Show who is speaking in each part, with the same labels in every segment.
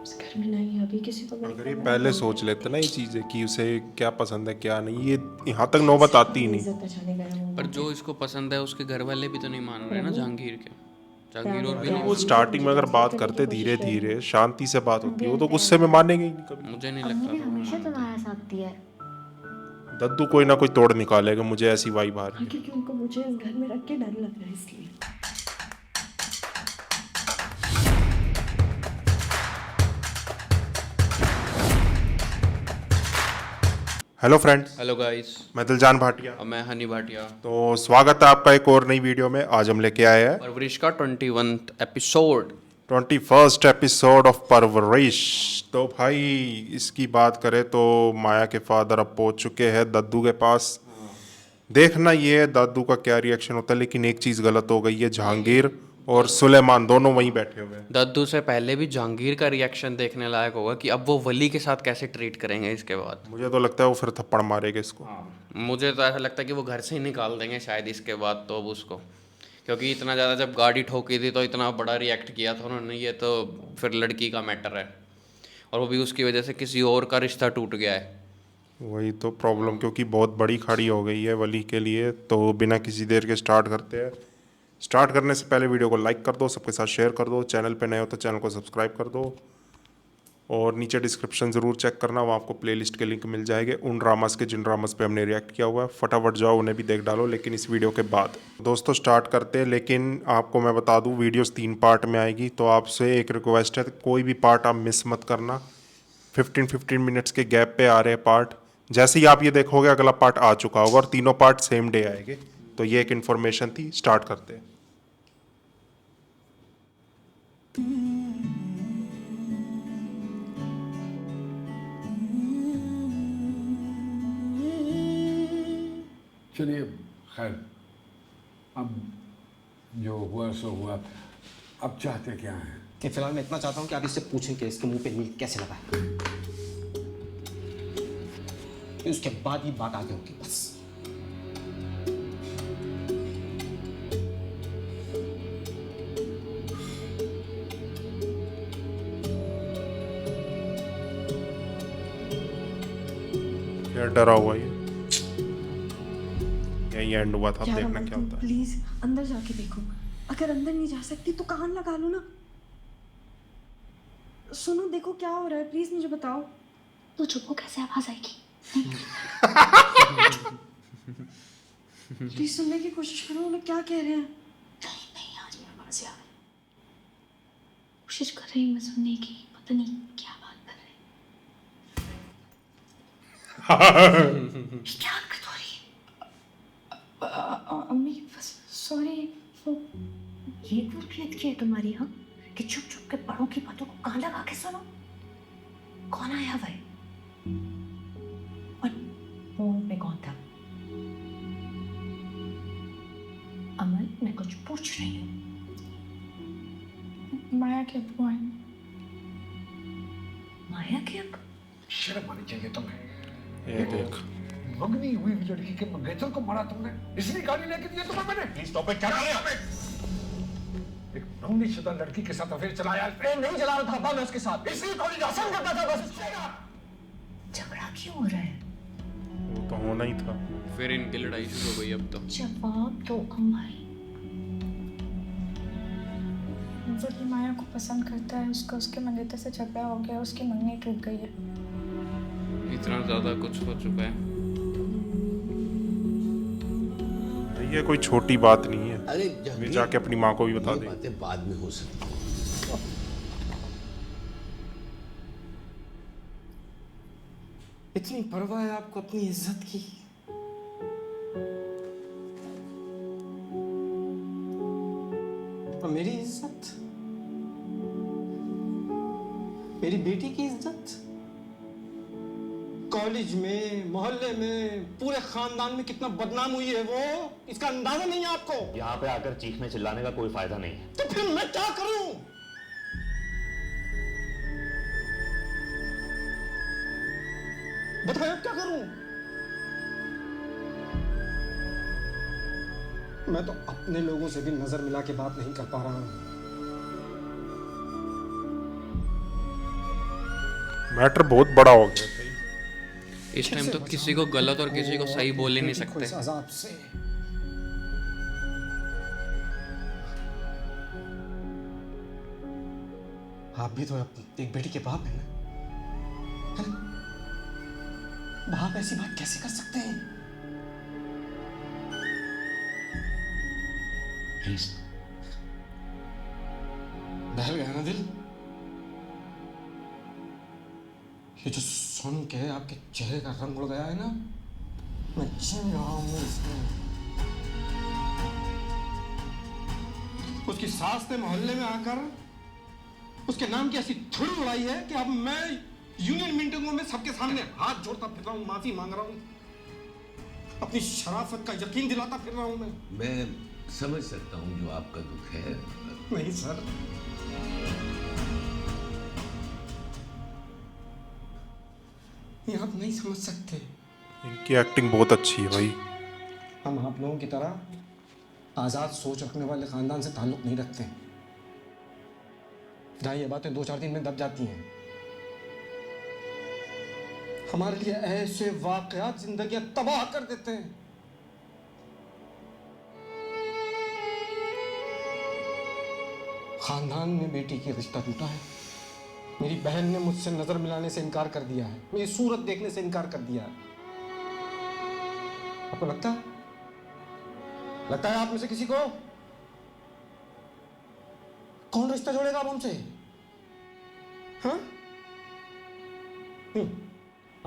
Speaker 1: इस घर में नहीं है अभी किसी को
Speaker 2: अगर ये पहले सोच लेते ना ये चीज़ें कि उसे क्या पसंद है क्या नहीं, ये यहाँ तक नौबत आती ही नहीं।
Speaker 1: इज्जत बचाने गया हूँ
Speaker 3: पर जो इसको पसंद है उसके घर वाले भी तो नहीं मान रहे ना जहांगीर के। जहांगीर और भी
Speaker 2: अरे
Speaker 3: नहीं
Speaker 2: वो
Speaker 3: मान
Speaker 2: स्टार्टिंग में अगर बात करते धीरे धीरे शांति से बात होती है, वो तो गुस्से में मानेंगे ही नहीं कभी।
Speaker 3: मुझे नहीं
Speaker 4: अम्मी
Speaker 3: लगता
Speaker 4: ने
Speaker 3: था वो
Speaker 4: हमेशा
Speaker 3: मानते।
Speaker 4: तुम्हारा साथ दिया है।
Speaker 2: दद्दू कोई ना कोई तोड़ निकालेगा, मुझे ऐसी वाइब आ रही
Speaker 1: हाँ
Speaker 2: है।
Speaker 1: क्योंकि उनको मुझे इस घर में रख के डर लग रहा है इसलिए।
Speaker 2: हेलो फ्रेंड्स,
Speaker 3: हेलो गाइस,
Speaker 2: मैं दिलजान भाटिया।
Speaker 3: अब मैं हनी भाटिया।
Speaker 2: तो स्वागत है आपका एक और नई वीडियो में। आज हम लेके आए हैं
Speaker 3: परवरिश का 21वां एपिसोड।
Speaker 2: 21st एपिसोड ऑफ परवरिश। तो भाई इसकी बात करें तो माया के फादर अब पहुंच चुके हैं दद्दू के पास। देखना ये है दादू का क्या रिएक्शन होता है। लेकिन एक चीज़ गलत हो गई है, जहांगीर और सुलेमान दोनों वहीं बैठे हुए हैं।
Speaker 3: दद्दू से पहले भी जहांगीर का रिएक्शन देखने लायक होगा कि अब वो वली के साथ कैसे ट्रीट करेंगे इसके बाद।
Speaker 2: मुझे तो लगता है वो फिर थप्पड़ मारेगा इसको।
Speaker 3: मुझे तो ऐसा लगता है कि वो घर से ही निकाल देंगे शायद इसके बाद तो अब उसको, क्योंकि इतना ज़्यादा जब गाड़ी ठोकी थी तो इतना बड़ा रिएक्ट किया था उन्होंने। ये तो फिर लड़की का मैटर है और वो भी उसकी वजह से किसी और का रिश्ता टूट गया है।
Speaker 2: वही तो प्रॉब्लम, क्योंकि बहुत बड़ी खड़ी हो गई है वली के लिए। तो बिना किसी देर के स्टार्ट करते हैं। स्टार्ट करने से पहले वीडियो को लाइक कर दो, सबके साथ शेयर कर दो, चैनल पे नए हो तो चैनल को सब्सक्राइब कर दो और नीचे डिस्क्रिप्शन ज़रूर चेक करना, वहाँ आपको प्लेलिस्ट के लिंक मिल जाएंगे उन ड्रामास के जिन ड्रामास पे हमने रिएक्ट किया हुआ है। फटाफट जाओ उन्हें भी देख डालो, लेकिन इस वीडियो के बाद। दोस्तों स्टार्ट करते हैं, लेकिन आपको मैं बता दूँ वीडियोस 3 पार्ट में आएगी, तो आपसे एक रिक्वेस्ट है, कोई भी पार्ट आप मिस मत करना। 15-15 मिनट्स के गैप पे आ रहे हैं पार्ट। जैसे ही आप ये देखोगे अगला पार्ट आ चुका होगा और तीनों पार्ट सेम डे आएंगे। तो ये एक इन्फॉर्मेशन थी। स्टार्ट करते हैं।
Speaker 5: चलिए खैर, अब जो हुआ सो हुआ। अब चाहते क्या हैं?
Speaker 6: कि फिलहाल मैं इतना चाहता हूँ कि आप इससे पूछें कि इसके मुंह पे नील कैसे लगा है। उसके बाद ही बात आगे होगी बस।
Speaker 2: क्या डरा हुआ ये, यही एंड हुआ था। अब देखना क्या होता है।
Speaker 1: प्लीज अंदर जाके देखो। अगर अंदर नहीं जा सकती तो कान लगा लो ना। सुनो देखो क्या हो रहा है, प्लीज मुझे बताओ।
Speaker 4: तो चुप हो, कैसे आवाज आएगी?
Speaker 1: प्लीज सुनने की कोशिश करो, वो लोग क्या कह रहे हैं।
Speaker 4: नहीं नहीं, आज मेरा आवाज आ कोशिश कर रही हूँ मैं सुनने की, पता नहीं क्या बात कर रहे हैं। क्या हरकत हो रही है? अम्मी सॉरी, वो ये तरबियत की है तुम्हारी? हाँ, कि चुप चुप के बड़ों की बातों को कान लगा के सुनो। कौन आया भाई? और फोन पे कौन था? अमन, मैं कुछ पूछ रही हूँ।
Speaker 7: माया के अब्बू आए।
Speaker 4: माया के अब?
Speaker 5: शर्म आनी चाहिए तुम्हें।
Speaker 2: ये देख,
Speaker 5: मंगनी हुई लड़की के मंगेतर को मारा तुमने, इसलिए गाड़ी लेके दिया तुम्हें मैंने। प्लीज टॉपिक क्या कर रहे हो? एक नौनीशुदा लड़की के साथ अफेयर चलाया।
Speaker 6: नहीं चला रहा था मैं उसके साथ,
Speaker 5: इसलिए थोड़ी आसान करता था बस।
Speaker 4: झगड़ा क्यों हो रहा है?
Speaker 2: वो तो होना ही था।
Speaker 3: फिर इनकी लड़ाई शुरू हो गई अब तो।
Speaker 4: जवाब दो अम्माई।
Speaker 7: वो की माया को पसंद करता है, उसका उसके मंगेतर से झगड़ा हो गया, उसकी मंगनी टूट गई है।
Speaker 3: इतना ज़्यादा कुछ हो चुका है।
Speaker 2: ये कोई छोटी बात नहीं है।
Speaker 8: अरे
Speaker 2: मैं
Speaker 8: जहांगीर,
Speaker 2: जाके अपनी माँ को भी बता
Speaker 8: ये
Speaker 2: दे।
Speaker 8: बातें बाद में हो सकती हैं।
Speaker 6: इतनी परवाह है आपको अपनी इज्जत की। और मेरी इज्जत, मेरी बेटी की इज्जत, कॉलेज में, मोहल्ले में, पूरे खानदान में कितना बदनाम हुई है वो, इसका अंदाजा नहीं है आपको।
Speaker 9: यहाँ पे आकर चीखने चिल्लाने का कोई फायदा नहीं है।
Speaker 6: तो फिर मैं क्या करूं? बताएं अब क्या करूं? मैं तो अपने लोगों से भी नजर मिला के बात नहीं कर पा रहा हूं।
Speaker 2: मैटर बहुत बड़ा हो गया भाई।
Speaker 3: इस टाइम तो किसी को गलत और किसी को सही बोल ही नहीं सकते।
Speaker 6: इस अजाब से आप भी तो एक बेटी के बाप है ना? बाप ऐसी बात कैसे कर सकते हैं? प्लीज, बहल गया ना दिल? ये जो सुन के आपके चेहरे का रंग उड़ गया है ना, मैं चिढ़ रहा हूँ इसमें। उसकी सास ने मोहल्ले में आकर उसके नाम की ऐसी धुल उड़ाई है कि अब मैं यूनियन मीटिंगों में सबके सामने हाथ जोड़ता फिर रहा हूँ, माफी मांग रहा हूँ, अपनी शराफत का यकीन दिलाता फिर रहा हूँ मैं
Speaker 8: समझ सकता हूँ जो आपका दुख है।
Speaker 6: नहीं सर, ये आप नहीं समझ सकते।
Speaker 2: इनकी एक्टिंग बहुत अच्छी है भाई।
Speaker 6: हम आप लोगों की तरह आज़ाद सोच रखने वाले ख़ानदान से ताल्लुक़ नहीं रखते हैं, जहाँ ये बातें 2-4 दिन में दब जाती हैं। हमारे लिए ऐसे वाक़यात ज़िंदगियाँ तबाह कर देते हैं। ख़ानदान में बेटी की रिश्ता टूटा है। मेरी बहन ने मुझसे नज़र मिलाने से इनकार कर दिया है, मेरी सूरत देखने से इनकार कर दिया है। आपको लगता है आप में से किसी को कौन रिश्ता जोड़ेगा अब हमसे? हाँ?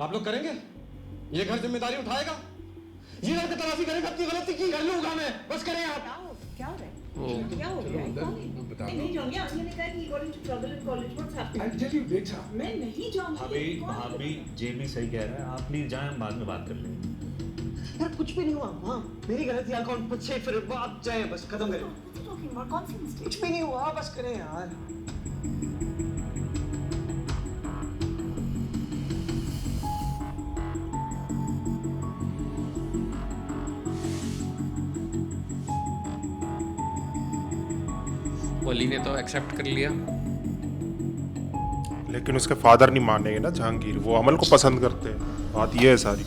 Speaker 6: आप लोग करेंगे? ये घर जिम्मेदारी उठाएगा? ये घर की तलाशी करेगा अपनी गलती की, घर लूंगा मैं, बस करें आप।
Speaker 4: क्या हो रहा है? क्या हो गया है? नहीं जाऊंगी। आपने कहा कि you got into trouble in college. What's happening? मैं नहीं जाऊंगी।
Speaker 9: भाभी जे भी सही कह रहा है, आप प्लीज जाएं, हम बाद में बात कर लेंगे।
Speaker 6: यार कुछ भी नहीं हुआ माँ, मेरी गलती अकाउंट पूछे फिर आप जाए, बस खत्म करें।
Speaker 4: कौन सी मिस्टेक?
Speaker 6: कुछ भी नहीं हुआ, बस करें यार।
Speaker 3: वली ने तो एक्सेप्ट कर लिया,
Speaker 2: लेकिन उसके फादर नहीं मानेंगे ना जहांगीर, वो अमल को पसंद करते हैं। बात ये है सारी।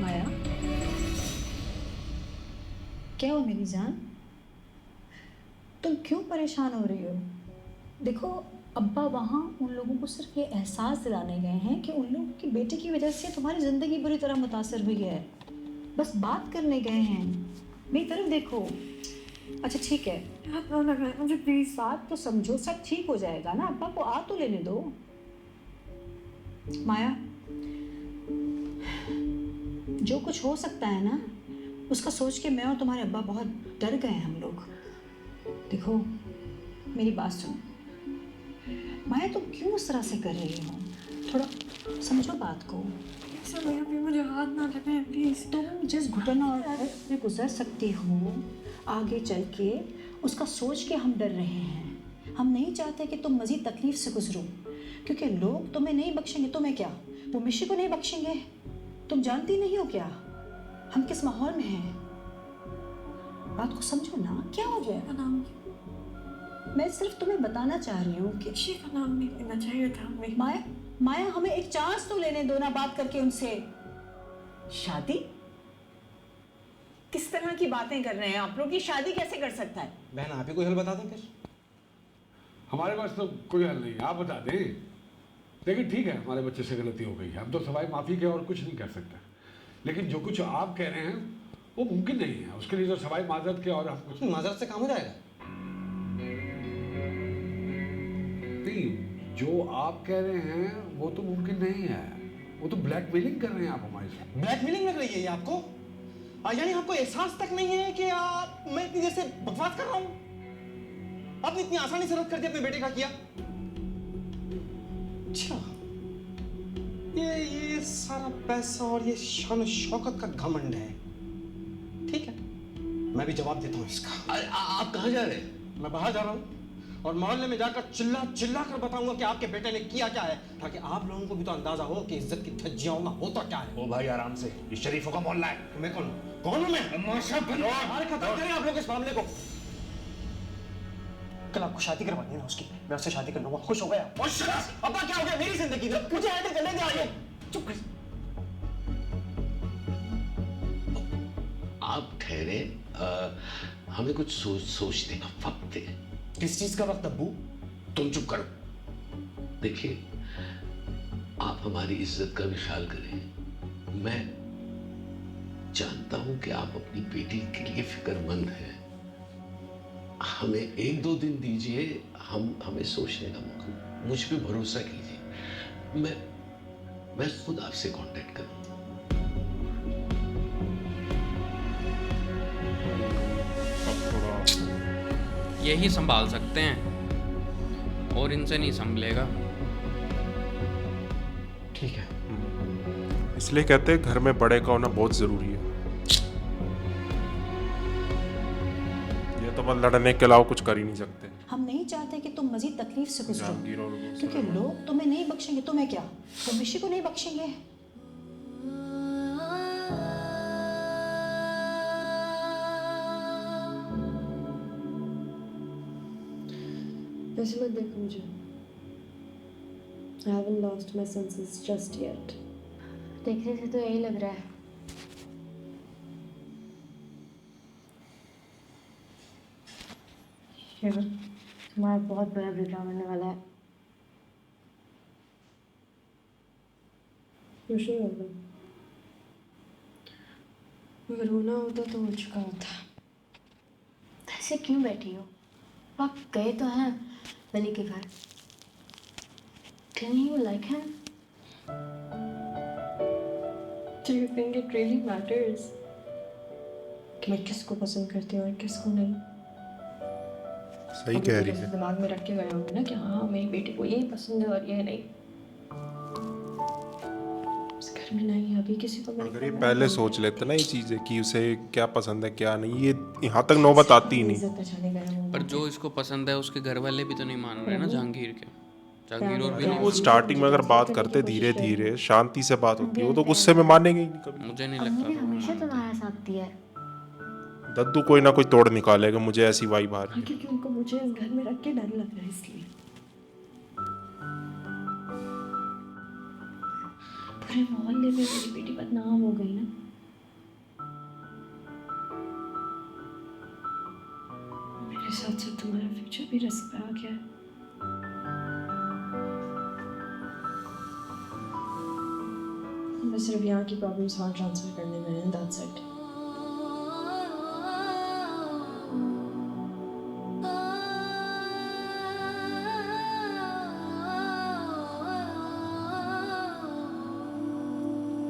Speaker 4: माया, क्या हो मेरी जान? तुम क्यों परेशान हो रही हो? देखो, अब्बा वहाँ उन लोगों को सिर्फ ये एहसास दिलाने गए हैं कि उन लोगों की बेटी की वजह से तुम्हारी ज़िंदगी बुरी तरह मुतासर हुई है। बस बात करने गए हैं। मेरी तरफ देखो। अच्छा ठीक है, हाथ ना लगाए मुझे प्लीज़। बात तो समझो, सब ठीक हो जाएगा ना। अब्बा को आ तो लेने दो। माया, जो कुछ हो सकता है ना, उसका सोच के मैं और तुम्हारे अब्बा बहुत डर गए हैं हम लोग। देखो मेरी बात सुनो माया, तुम क्यों उस तरह से कर रही हो? थोड़ा समझो बात को।
Speaker 1: मुझे हाथ ना लगाए प्लीज।
Speaker 4: तुम जिस घुटन और में गुजर सकती हो, आगे चल के उसका सोच के हम डर रहे हैं। हम नहीं चाहते कि तुम मज़ीद तकलीफ से गुजरो, क्योंकि लोग तुम्हें नहीं बख्शेंगे। तुम्हें क्या, वो मिशी को नहीं बख्शेंगे? तुम जानती नहीं हो क्या हम किस माहौल में हैं? बात को समझो ना। क्या हो गया?
Speaker 1: नाम
Speaker 4: मैं सिर्फ तुम्हें बताना चाह रही हूँ कि
Speaker 1: किसी का नाम नहीं लेना चाहिए था हमें।
Speaker 4: माया, माया हमें एक चांस तो लेने दो ना बात करके उनसे। शादी? किस तरह की बातें कर रहे हैं आप लोग? की शादी कैसे कर सकता है?
Speaker 6: बहन आप ही कोई हल बता दें फिर।
Speaker 5: हमारे पास तो कोई हल नहीं, आप बता दें। लेकिन ठीक है, हमारे बच्चे से गलती हो गई है, हम तो सवाई माफ़ी के और कुछ नहीं कर सकते। लेकिन जो कुछ आप कह रहे हैं वो मुमकिन नहीं है, उसके लिए तो सवाई माजरत के और हम कुछ
Speaker 6: माजरत से काम हो जाएगा।
Speaker 5: नहीं, जो आप कह रहे हैं वो तो मुमकिन नहीं है, वो तो ब्लैकमेलिंग कर रहे हैं आप हमारे साथ।
Speaker 6: ब्लैकमेलिंग लग रही है ये आपको? यानी आपको एहसास तक नहीं है कि मैं इतनी देर से बकवास कर रहा हूँ? आपने इतनी आसानी से रद्द कर दिया अपने बेटे का किया? अच्छा, ये सारा पैसा और ये शान शौकत का घमंड है। ठीक है, मैं भी जवाब देता हूँ इसका।
Speaker 8: आप कहाँ जा रहे हैं?
Speaker 6: मैं बाहर जा रहा हूँ, और मोहल्ले में जाकर चिल्ला चिल्ला कर बताऊंगा कि आपके बेटे ने किया क्या है, ताकि आप लोगों को भी तो अंदाजा हो कि इज्जत की धज्जियां होना होता क्या है।
Speaker 9: ओ भाई आराम से, ये शरीफों का मोहल्ला है।
Speaker 6: मैं कौन हूं मैं? अरे खत्म करें आप लोग इस मामले को। कल आपको शादी करवानी है ना उसकी, मैं उससे शादी कर लूंगा। खुश हो गया? अब्बा क्या हो गया मेरी जिंदगी में? मुझे हैंडल करने दे आगे। चुप कर।
Speaker 8: आप ठहरे, हमें कुछ सोचने का वक्त है।
Speaker 6: किस चीज का वक्त अब्बू?
Speaker 8: तुम चुप करो। देखिए, आप हमारी इज्जत का भी ख्याल करें। मैं जानता हूं कि आप अपनी बेटी के लिए फिक्रमंद हैं। हमें 1-2 दिन दीजिए, हमें सोचने का मौका। मुझ पे भरोसा कीजिए, मैं खुद आपसे कांटेक्ट करूंगा।
Speaker 3: यही संभाल सकते हैं और इनसे नहीं संभलेगा।
Speaker 6: ठीक है।
Speaker 2: इसलिए कहते हैं घर में बड़े का होना बहुत ज़रूरी है। ये तो बस लड़ने के अलावा कुछ कर ही नहीं सकते।
Speaker 4: हम नहीं चाहते कि तुम मजीद तकलीफ से गुजरो,
Speaker 2: जहांगीर और वो
Speaker 4: क्योंकि लोग तुम्हें नहीं बख्शेंगे। तुम्हें क्या, तुम ऋषि को नहीं बख्शेंगे।
Speaker 1: ऐसे मत देखो मुझे। I haven't lost my senses just yet.
Speaker 4: देखने से तो यही लग रहा है। शिवर, तुम्हारा बहुत बड़ा ब्रेकडाउन होने वाला है।
Speaker 1: खुशी होगा। अगर रोना होता तो हो चुका होता।
Speaker 4: ऐसे क्यों बैठी हो? आप गए तो हैं बनी के घर। Can you like him?
Speaker 1: Do you think it really matters? कि मैं किसको पसंद करती हूँ और किसको नहीं?
Speaker 2: सही कह रही है।
Speaker 1: दिमाग में रख के गए होंगे ना कि हाँ मेरी बेटी को यही पसंद है और ये नहीं। इस घर में नहीं, अभी किसी को
Speaker 2: अगर ये पहले सोच लेते ना ये चीज़ें कि उसे क्या पसंद है क्या नहीं, ये यहाँ तक नौबत आती ही नहीं।
Speaker 1: इज्जत बचाने गए होंगे।
Speaker 3: पर जो इसको पसंद है उसके घर वाले भी तो नहीं मान रहे ना जहांगीर के। जहांगीर और भी नहीं
Speaker 2: वो स्टार्टिंग में अगर बात करते धीरे धीरे शांति से बात होती है, वो तो गुस्से में मानेंगे ही नहीं कभी।
Speaker 3: मुझे नहीं
Speaker 4: अम्मी
Speaker 3: लगता
Speaker 4: ने
Speaker 3: था
Speaker 4: हमेशा
Speaker 3: वो
Speaker 4: तुम्हारा साथ दिया है।
Speaker 2: दद्दू कोई ना कोई तोड़ निकालेगा, मुझे ऐसी वाइब आ रही
Speaker 1: हाँ, क्योंकि उनको मुझे इस घर में रख के डर लग रहा है इसलिए। पूरे मोहल्ले में मेरी बेटी बदनाम हो गई ना। मेरे साथ साथ तुम्हारा फ्यूचर भी रिस्क पे आ गया है। मैं सिर्फ यहाँ की प्रॉब्लम्स वहाँ ट्रांसफर करने में है, दैट्स इट।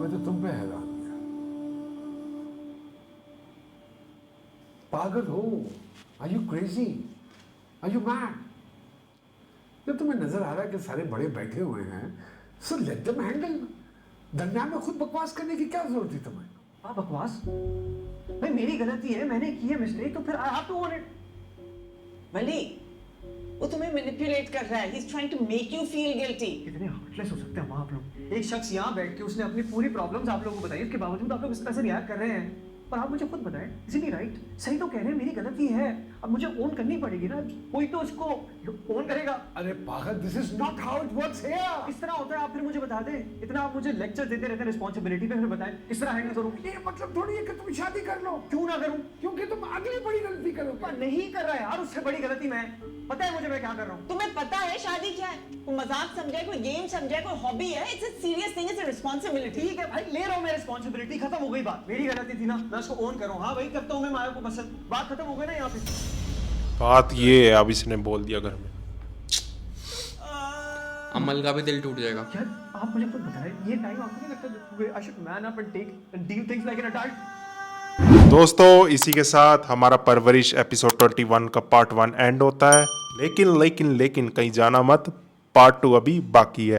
Speaker 5: मैं तो तुम पे हैरान हूं। पागल हो? Are you crazy? Are you mad? जब तुम्हें नजर आ रहा है कि सारे बड़े बैठे हुए हैं, सो लेट देम हैंडल। दरमियान में खुद बकवास करने की क्या जरूरत थी तुम्हें?
Speaker 6: आप बकवास? भाई मेरी गलती है, मैंने की है मिस्टेक, तो फिर I have to own it.
Speaker 10: वली, वो तुम्हें मैनिपुलेट कर रहा है। He is trying to make you feel guilty.
Speaker 6: कितने हार्टलेस हो सकते हैं आप लोग। एक शख्स यहाँ बैठ के उसने अपनी पूरी प्रॉब्लम्स आप लोगों को बताई, उसके बावजूद आप लोग इस तरह से रिएक्ट कर रहे हैं। पर आप मुझे खुद बताएं, इसीलिए राइट सही तो कह रहे हैं, मेरी गलती है। अब मुझे ओन करनी पड़ेगी ना, कोई तो उसको ओन करेगा।
Speaker 5: अरे पागल, this is not how it works here.
Speaker 6: किस तरह होता है आप फिर मुझे बता दें। इतना आप मुझे लेक्चर देते रहते हैं रिस्पांसिबिलिटी पे, फिर बताएं किस तरह हैंडल करूं।
Speaker 5: ये मतलब थोड़ी है कि तुम शादी कर लो।
Speaker 6: क्यों ना करूं?
Speaker 5: क्योंकि तुम अगली बड़ी गलती करोगे।
Speaker 6: पर नहीं कर रहा है यार, उससे बड़ी गलती मैं, पता है मुझे मैं क्या कर रहा हूं।
Speaker 10: तुम्हें पता है शादी क्या है? कोई मजाक समझे, कोई गेम समझे, कोई हॉबी है? It's a serious thing, it's a responsibility.
Speaker 6: ठीक है भाई, ले रहा हूं मैं रिस्पांसिबिलिटी, खत्म हो गई बात। मेरी गलती थी ना, मैं उसको ओन करूं। हाँ भाई, करता हूं मैं माया को पसंद, बात खत्म हो गई ना यहाँ पे।
Speaker 2: बात ये है, अब इसने बोल दिया घर में।
Speaker 3: अमल का भी दिल टूट जाएगा।
Speaker 6: यार आप मुझे खुद बताएं, ये टाइम आपको नहीं लगता I should man up and take and deal things like an adult?
Speaker 2: दोस्तों, इसी के साथ हमारा परवरिश एपिसोड 21 का पार्ट 1 एंड होता है। लेकिन कहीं जाना मत, पार्ट 2 अभी बाकी है।